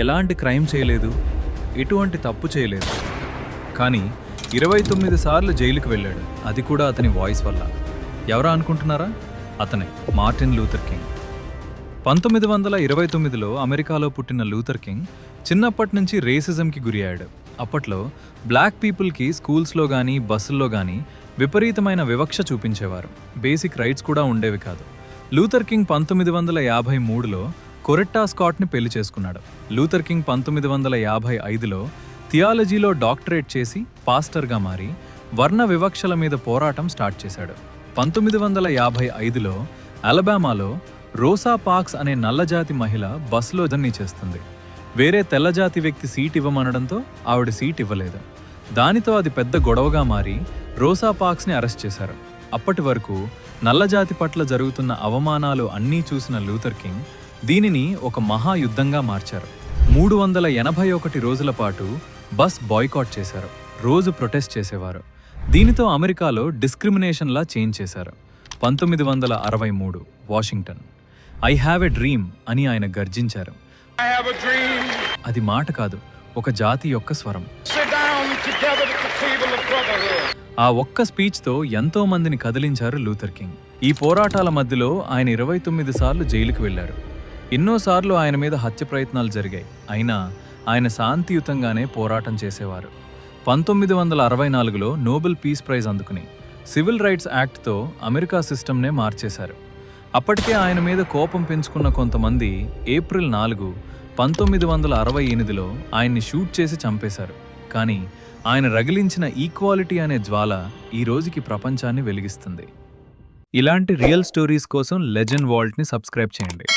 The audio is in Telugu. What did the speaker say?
ఎలాంటి క్రైమ్ చేయలేదు, ఎటువంటి తప్పు చేయలేదు. కానీ 29 సార్లు జైలుకు వెళ్ళాడు. అది కూడా అతని వాయిస్ వల్ల. ఎవరా అనుకుంటున్నారా? అతనే, మార్టిన్ లూథర్ కింగ్. 1929లో అమెరికాలో పుట్టిన లూథర్ కింగ్ చిన్నప్పటి నుంచి రేసిజంకి గురి అయ్యాడు. అప్పట్లో బ్లాక్ పీపుల్కి స్కూల్స్లో కానీ బస్సుల్లో కానీ విపరీతమైన వివక్ష చూపించేవారు. బేసిక్ రైట్స్ కూడా ఉండేవి కాదు. లూథర్ కింగ్ 1953లో కొరెట్టా స్కాట్ని పెళ్లి చేసుకున్నాడు. లూథర్ కింగ్ 1955లో థియాలజీలో డాక్టరేట్ చేసి పాస్టర్గా మారి వర్ణ వివక్షల మీద పోరాటం స్టార్ట్ చేశాడు. 1955లో అలబామాలో రోసా పార్క్స్ అనే నల్లజాతి మహిళ బస్సులో జర్నీ చేస్తుంది. వేరే తెల్లజాతి వ్యక్తి సీట్ ఇవ్వమనడంతో ఆవిడ సీట్ ఇవ్వలేదు. దానితో అది పెద్ద గొడవగా మారి రోసా పార్క్స్ని అరెస్ట్ చేశారు. అప్పటి వరకు నల్లజాతి పట్ల జరుగుతున్న అవమానాలు అన్నీ చూసిన లూథర్ కింగ్ దీనిని ఒక మహాయుద్ధంగా మార్చారు. 381 రోజుల పాటు బస్ బాయ్కాట్ చేశారు. రోజు ప్రొటెస్ట్ చేసేవారు. దీనితో అమెరికాలో డిస్క్రిమినేషన్లా చేంజ్ చేశారు. 1963 Washington, I have a dream అని ఆయన గర్జించారు. అది మాట కాదు, ఒక జాతి యొక్క స్వరం. ఆ ఒక్క స్పీచ్తో ఎంతో మందిని కదిలించారు లూథర్ కింగ్. ఈ పోరాటాల మధ్యలో ఆయన 29 సార్లు జైలుకు వెళ్లారు. ఎన్నోసార్లు ఆయన మీద హత్య ప్రయత్నాలు జరిగాయి. అయినా ఆయన శాంతియుతంగానే పోరాటం చేసేవారు. 1964లో నోబెల్ పీస్ ప్రైజ్ అందుకుని సివిల్ రైట్స్ యాక్ట్తో అమెరికా సిస్టమ్నే మార్చేశారు. అప్పటికే ఆయన మీద కోపం పెంచుకున్న కొంతమంది ఏప్రిల్ 4, 1968లో ఆయన్ని షూట్ చేసి చంపేశారు. కానీ ఆయన రగిలించిన ఈక్వాలిటీ అనే జ్వాల ఈ రోజుకి ప్రపంచాన్ని వెలిగిస్తుంది. ఇలాంటి రియల్ స్టోరీస్ కోసం లెజెండ్ వాల్ట్ని సబ్స్క్రైబ్ చేయండి.